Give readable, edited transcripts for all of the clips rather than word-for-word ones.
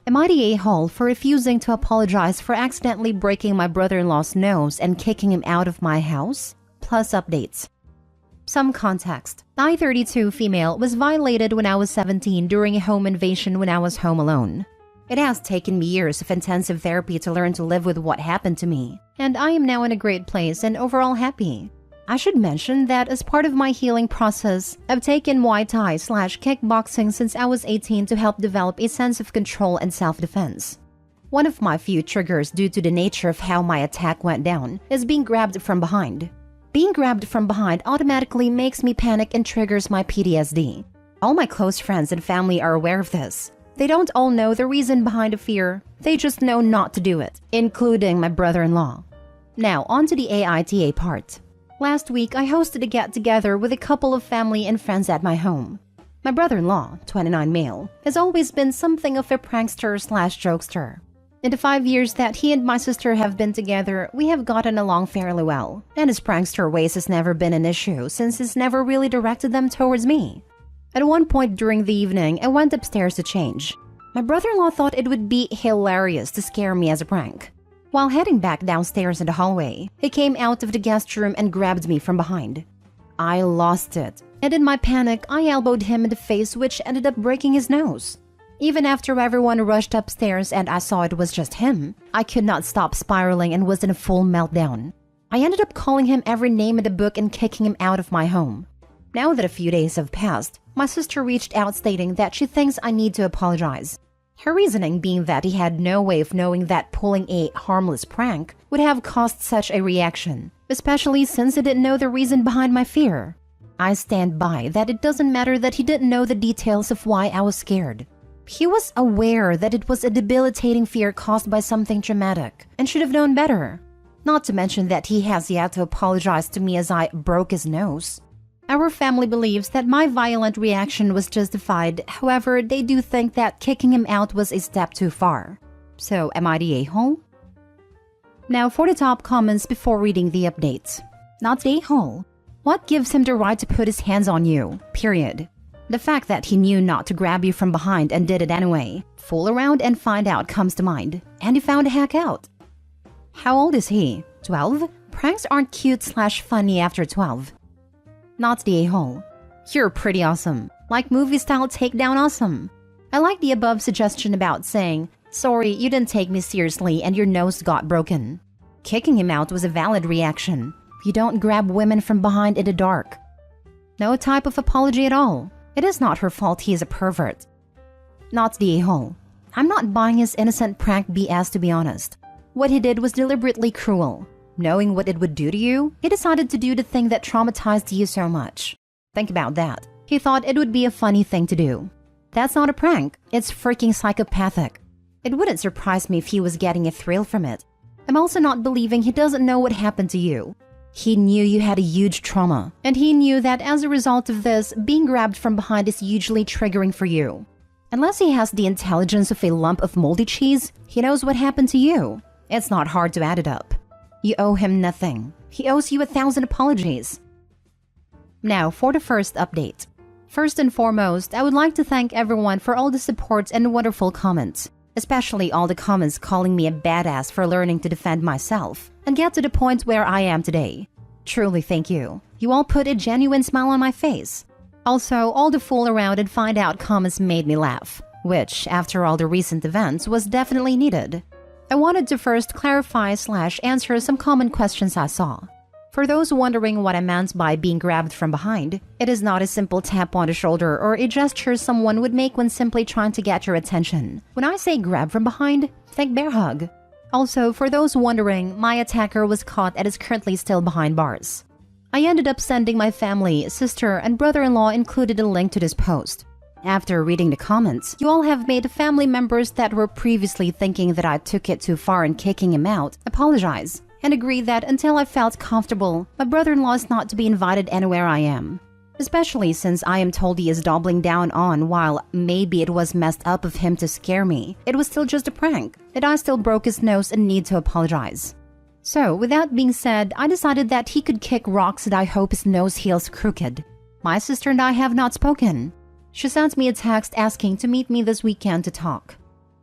Am I the a-hole for refusing to apologize for accidentally breaking my brother-in-law's nose and kicking him out of my house? Plus updates. Some context. I, 32 female, was violated when I was 17 during a home invasion when I was home alone. It has taken me years of intensive therapy to learn to live with what happened to me, and I am now in a great place and overall happy. I should mention that as part of my healing process, I've taken Muay Thai/kickboxing since I was 18 to help develop a sense of control and self-defense. One of my few triggers due to the nature of how my attack went down is being grabbed from behind. Being grabbed from behind automatically makes me panic and triggers my PTSD. All my close friends and family are aware of this. They don't all know the reason behind the fear, they just know not to do it, including my brother-in-law. Now, on to the AITA part. Last week, I hosted a get-together with a couple of family and friends at my home. My brother-in-law, 29 male, has always been something of a prankster/jokester. In the 5 years that he and my sister have been together, we have gotten along fairly well, and his prankster ways has never been an issue since he's never really directed them towards me. At one point during the evening, I went upstairs to change. My brother-in-law thought it would be hilarious to scare me as a prank. While heading back downstairs in the hallway, he came out of the guest room and grabbed me from behind. I lost it, and in my panic, I elbowed him in the face, which ended up breaking his nose. Even after everyone rushed upstairs and I saw it was just him, I could not stop spiraling and was in a full meltdown. I ended up calling him every name in the book and kicking him out of my home. Now that a few days have passed, my sister reached out stating that she thinks I need to apologize. Her reasoning being that he had no way of knowing that pulling a harmless prank would have caused such a reaction, especially since he didn't know the reason behind my fear. I stand by that it doesn't matter that he didn't know the details of why I was scared. He was aware that it was a debilitating fear caused by something traumatic and should have known better. Not to mention that he has yet to apologize to me as I broke his nose. Our family believes that my violent reaction was justified, however, they do think that kicking him out was a step too far. So, am I the a-hole? Now for the top comments before reading the updates. Not the a-hole. What gives him the right to put his hands on you? Period. The fact that he knew not to grab you from behind and did it anyway. Fool around and find out comes to mind. And he found a hack out. How old is he? 12? Pranks aren't cute/funny after 12. Not the a-hole. You're pretty awesome. Like movie-style takedown awesome. I like the above suggestion about saying, sorry, you didn't take me seriously and your nose got broken. Kicking him out was a valid reaction. You don't grab women from behind in the dark. No type of apology at all. It is not her fault he is a pervert. Not the a-hole. I'm not buying his innocent prank BS, to be honest. What he did was deliberately cruel. Knowing what it would do to you, he decided to do the thing that traumatized you so much. Think about that. He thought it would be a funny thing to do. That's not a prank. It's freaking psychopathic. It wouldn't surprise me if he was getting a thrill from it. I'm also not believing he doesn't know what happened to you. He knew you had a huge trauma, and he knew that as a result of this, being grabbed from behind is hugely triggering for you. Unless he has the intelligence of a lump of moldy cheese, he knows what happened to you. It's not hard to add it up. You owe him nothing. He owes you 1,000 apologies. Now for the first update. First and foremost, I would like to thank everyone for all the support and wonderful comments, especially all the comments calling me a badass for learning to defend myself and get to the point where I am today. Truly thank you. You all put a genuine smile on my face. Also, all the fool around and find out comments made me laugh, which, after all the recent events, was definitely needed. I wanted to first clarify/answer some common questions I saw. For those wondering what I meant by being grabbed from behind, it is not a simple tap on the shoulder or a gesture someone would make when simply trying to get your attention. When I say grab from behind, think bear hug. Also, for those wondering, my attacker was caught and is currently still behind bars. I ended up sending my family, sister, and brother-in-law included a link to this post. After reading the comments, you all have made family members that were previously thinking that I took it too far in kicking him out apologize and agree that until I felt comfortable, my brother-in-law is not to be invited anywhere I am. Especially since I am told he is doubling down on while maybe it was messed up of him to scare me, it was still just a prank, that I still broke his nose and need to apologize. So, with that being said, I decided that he could kick rocks and I hope his nose heals crooked. My sister and I have not spoken. She sent me a text asking to meet me this weekend to talk.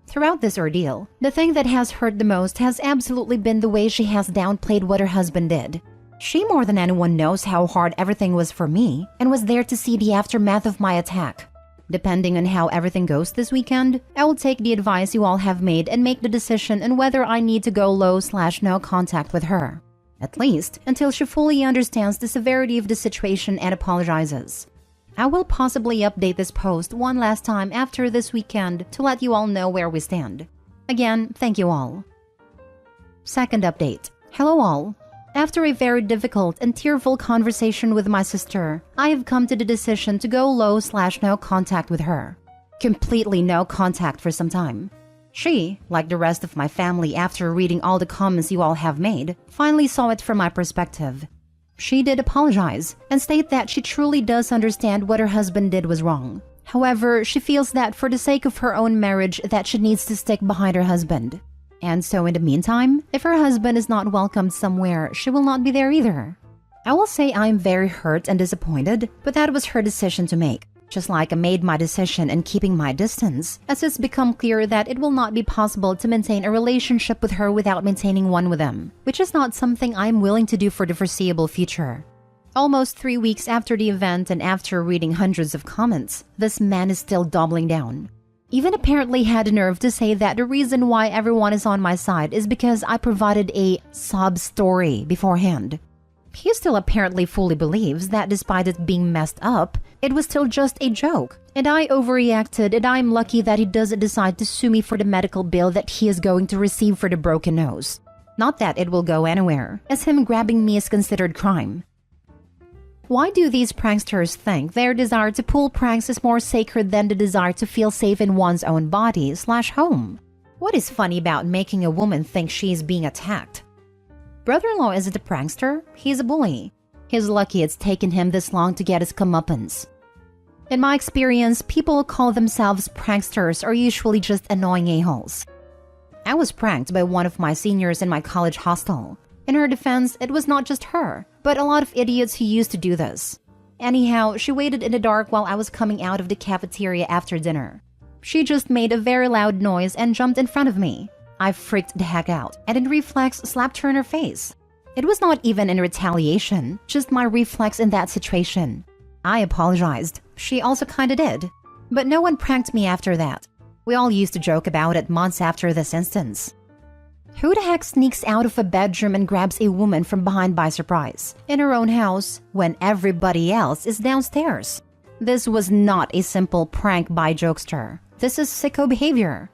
Throughout this ordeal, the thing that has hurt the most has absolutely been the way she has downplayed what her husband did. She more than anyone knows how hard everything was for me and was there to see the aftermath of my attack. Depending on how everything goes this weekend, I will take the advice you all have made and make the decision on whether I need to go low/no contact with her. At least until she fully understands the severity of the situation and apologizes. I will possibly update this post one last time after this weekend to let you all know where we stand. Again, thank you all. Second update. Hello all. After a very difficult and tearful conversation with my sister, I have come to the decision to go low/no contact with her. Completely no contact for some time. She, like the rest of my family after reading all the comments you all have made, finally saw it from my perspective. She did apologize and state that she truly does understand what her husband did was wrong. However, she feels that for the sake of her own marriage that she needs to stick behind her husband. And so in the meantime, if her husband is not welcomed somewhere, she will not be there either. I will say I'm very hurt and disappointed, but that was her decision to make. Just like I made my decision in keeping my distance, as it's become clear that it will not be possible to maintain a relationship with her without maintaining one with him, which is not something I'm willing to do for the foreseeable future. Almost 3 weeks after the event and after reading hundreds of comments, this man is still doubling down. Even apparently had the nerve to say that the reason why everyone is on my side is because I provided a sob story beforehand. He still apparently fully believes that despite it being messed up, it was still just a joke, and I overreacted, and I'm lucky that he doesn't decide to sue me for the medical bill that he is going to receive for the broken nose. Not that it will go anywhere, as him grabbing me is considered crime. Why do these pranksters think their desire to pull pranks is more sacred than the desire to feel safe in one's own body/home? What is funny about making a woman think she is being attacked? Brother-in-law isn't a prankster, he's a bully. He's lucky it's taken him this long to get his comeuppance. In my experience, people who call themselves pranksters are usually just annoying a-holes. I was pranked by one of my seniors in my college hostel. In her defense, it was not just her, but a lot of idiots who used to do this. Anyhow, she waited in the dark while I was coming out of the cafeteria after dinner. She just made a very loud noise and jumped in front of me. I freaked the heck out, and in reflex slapped her in her face. It was not even in retaliation, just my reflex in that situation. I apologized. She also kinda did. But no one pranked me after that. We all used to joke about it months after this instance. Who the heck sneaks out of a bedroom and grabs a woman from behind by surprise, in her own house, when everybody else is downstairs? This was not a simple prank by jokester. This is sicko behavior.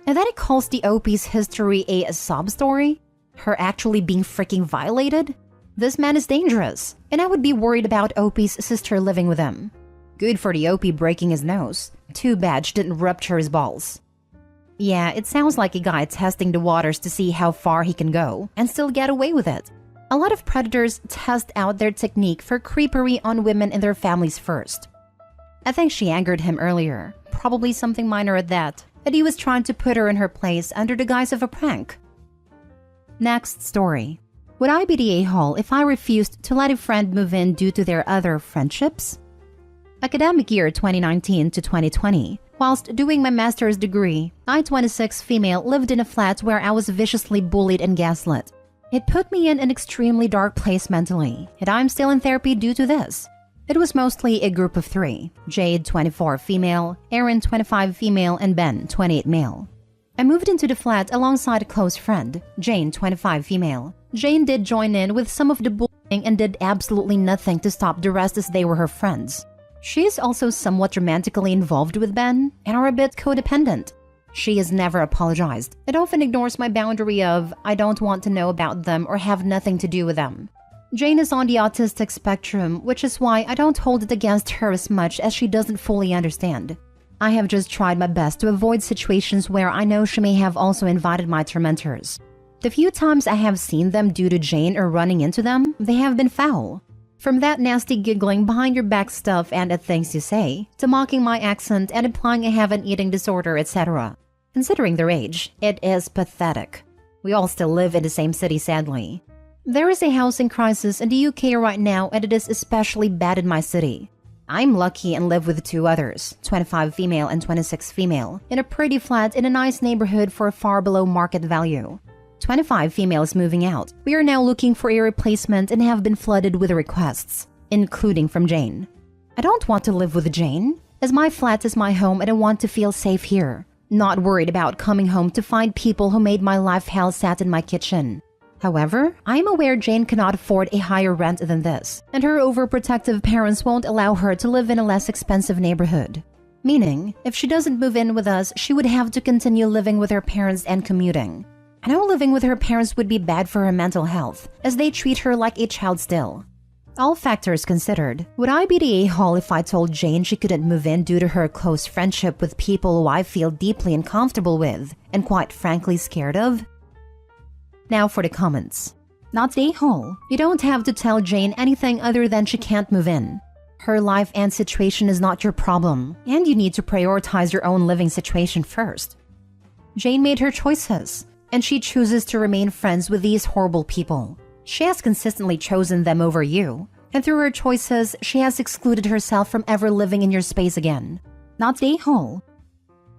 And then he calls the OP's history a sob story? Her actually being freaking violated? This man is dangerous, and I would be worried about OP's sister living with him. Good for the OP breaking his nose. Too bad she didn't rupture his balls. Yeah, it sounds like a guy testing the waters to see how far he can go and still get away with it. A lot of predators test out their technique for creepery on women and their families first. I think she angered him earlier, probably something minor at that, and he was trying to put her in her place under the guise of a prank. Next story. Would I be the a-hole if I refused to let a friend move in due to their other friendships? Academic year 2019 to 2020. Whilst doing my master's degree, I, 26 female, lived in a flat where I was viciously bullied and gaslit. It put me in an extremely dark place mentally, and I'm still in therapy due to this. It was mostly a group of 3, Jade, 24 female, Erin, 25 female, and Ben, 28 male. I moved into the flat alongside a close friend, Jane, 25 female. Jane did join in with some of the bullying and did absolutely nothing to stop the rest as they were her friends. She is also somewhat romantically involved with Ben and are a bit codependent. She has never apologized. It often ignores my boundary of, I don't want to know about them or have nothing to do with them. Jane is on the autistic spectrum, which is why I don't hold it against her as much as she doesn't fully understand. I have just tried my best to avoid situations where I know she may have also invited my tormentors. The few times I have seen them due to Jane or running into them, they have been foul. From that nasty giggling behind your back stuff and at things you say, to mocking my accent and implying I have an eating disorder, etc. Considering their age, it is pathetic. We all still live in the same city, sadly. There is a housing crisis in the UK right now, and it is especially bad in my city. I'm lucky and live with two others, 25 female and 26 female, in a pretty flat in a nice neighborhood for far below market value. 25 female is moving out. We are now looking for a replacement and have been flooded with requests, including from Jane. I don't want to live with Jane, as my flat is my home and I want to feel safe here. Not worried about coming home to find people who made my life hell sat in my kitchen. However, I am aware Jane cannot afford a higher rent than this, and her overprotective parents won't allow her to live in a less expensive neighborhood. Meaning, if she doesn't move in with us, she would have to continue living with her parents and commuting. I know living with her parents would be bad for her mental health, as they treat her like a child still. All factors considered, would I be the a-hole if I told Jane she couldn't move in due to her close friendship with people who I feel deeply uncomfortable with, and quite frankly scared of? Now for the comments. Not the a-hole. You don't have to tell Jane anything other than she can't move in. Her life and situation is not your problem, and you need to prioritize your own living situation first. Jane made her choices, and she chooses to remain friends with these horrible people. She has consistently chosen them over you, and through her choices, she has excluded herself from ever living in your space again. Not the a-hole.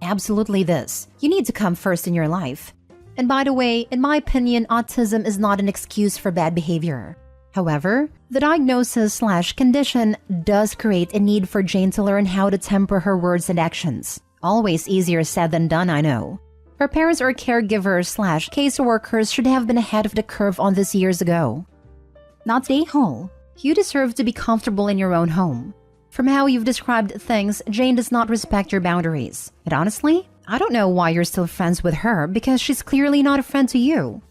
Absolutely this. You need to come first in your life. And by the way, in my opinion, autism is not an excuse for bad behavior. However, the diagnosis/condition does create a need for Jane to learn how to temper her words and actions. Always easier said than done, I know. Her parents or caregivers/caseworkers should have been ahead of the curve on this years ago. Not the a-hole. You deserve to be comfortable in your own home. From how you've described things, Jane does not respect your boundaries. And honestly, I don't know why you're still friends with her because she's clearly not a friend to you.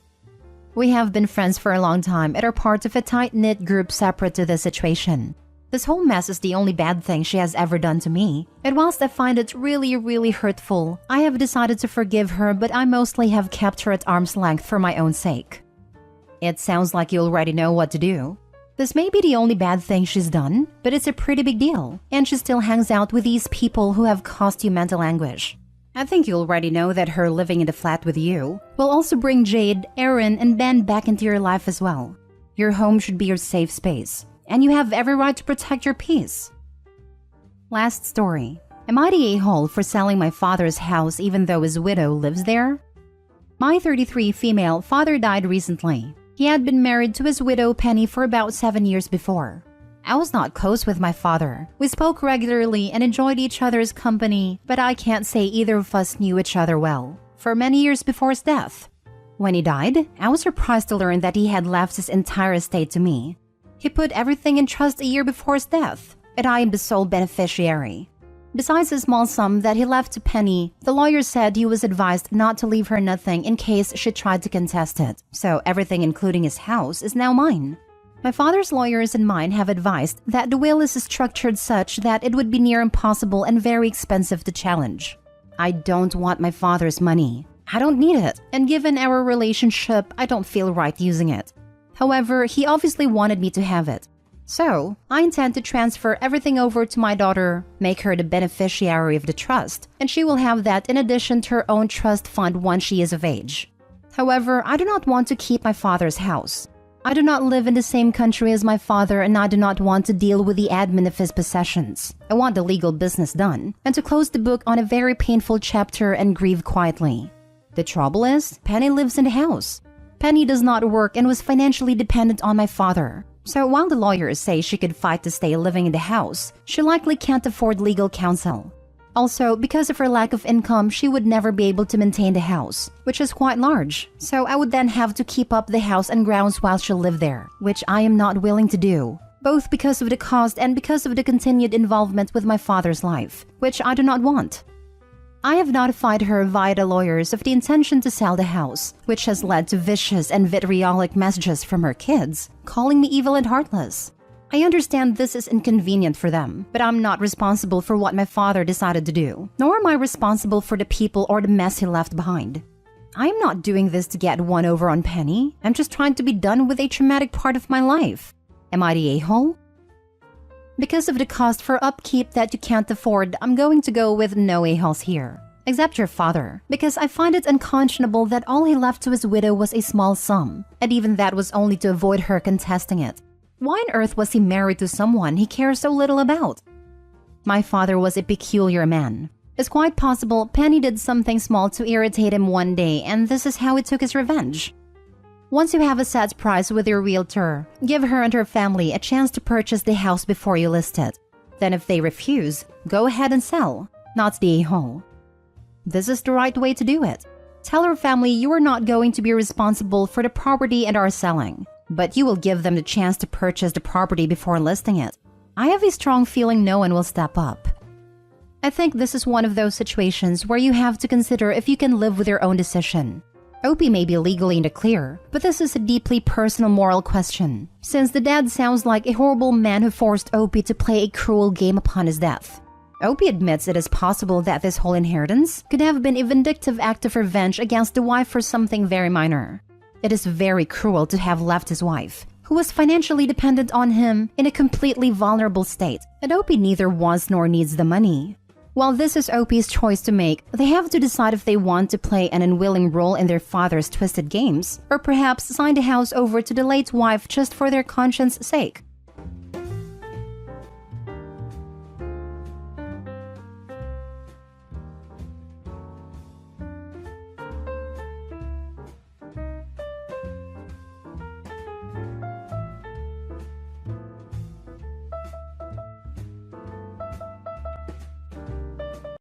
We have been friends for a long time and are part of a tight-knit group separate to this situation. This whole mess is the only bad thing she has ever done to me, and whilst I find it really hurtful, I have decided to forgive her, but I mostly have kept her at arm's length for my own sake. It sounds like you already know what to do. This may be the only bad thing she's done, but it's a pretty big deal, and she still hangs out with these people who have caused you mental anguish. I think you already know that her living in the flat with you will also bring Jade, Aaron, and Ben back into your life as well. Your home should be your safe space, and you have every right to protect your peace. Last story. Am I the a-hole for selling my father's house even though his widow lives there? My 33 female father died recently. He had been married to his widow Penny for about 7 years before. I was not close with my father. We spoke regularly and enjoyed each other's company, but I can't say either of us knew each other well, for many years before his death. When he died, I was surprised to learn that he had left his entire estate to me. He put everything in trust a year before his death, and I am the sole beneficiary. Besides a small sum that he left to Penny, the lawyer said he was advised not to leave her nothing in case she tried to contest it, so everything including his house is now mine. My father's lawyers and mine have advised that the will is structured such that it would be near impossible and very expensive to challenge. I don't want my father's money. I don't need it, and given our relationship, I don't feel right using it. However, he obviously wanted me to have it. So, I intend to transfer everything over to my daughter, make her the beneficiary of the trust, and she will have that in addition to her own trust fund once she is of age. However, I do not want to keep my father's house. I do not live in the same country as my father, and I do not want to deal with the admin of his possessions. I want the legal business done, and to close the book on a very painful chapter and grieve quietly. The trouble is, Penny lives in the house. Penny does not work and was financially dependent on my father. So while the lawyers say she could fight to stay living in the house, she likely can't afford legal counsel. Also, because of her lack of income, she would never be able to maintain the house, which is quite large. So I would then have to keep up the house and grounds while she lived there, which I am not willing to do, both because of the cost and because of the continued involvement with my father's life, which I do not want. I have notified her via the lawyers of the intention to sell the house, which has led to vicious and vitriolic messages from her kids, calling me evil and heartless. I understand this is inconvenient for them, but I'm not responsible for what my father decided to do, nor am I responsible for the people or the mess he left behind. I'm not doing this to get one over on Penny. I'm just trying to be done with a traumatic part of my life. Am I the a-hole? Because of the cost for upkeep that you can't afford, I'm going to go with no a-holes here. Except your father, because I find it unconscionable that all he left to his widow was a small sum, and even that was only to avoid her contesting it. Why on earth was he married to someone he cares so little about? My father was a peculiar man. It's quite possible Penny did something small to irritate him one day, and this is how he took his revenge. Once you have a set price with your realtor, give her and her family a chance to purchase the house before you list it. Then if they refuse, go ahead and sell, not the a-hole. This is the right way to do it. Tell her family you are not going to be responsible for the property and are selling, but you will give them the chance to purchase the property before listing it. I have a strong feeling no one will step up. I think this is one of those situations where you have to consider if you can live with your own decision. Opie may be legally in the clear, but this is a deeply personal moral question, since the dad sounds like a horrible man who forced Opie to play a cruel game upon his death. Opie admits it is possible that this whole inheritance could have been a vindictive act of revenge against the wife for something very minor. It is very cruel to have left his wife, who was financially dependent on him, in a completely vulnerable state, and Opie neither wants nor needs the money. While this is Opie's choice to make, they have to decide if they want to play an unwilling role in their father's twisted games, or perhaps sign the house over to the late wife just for their conscience sake.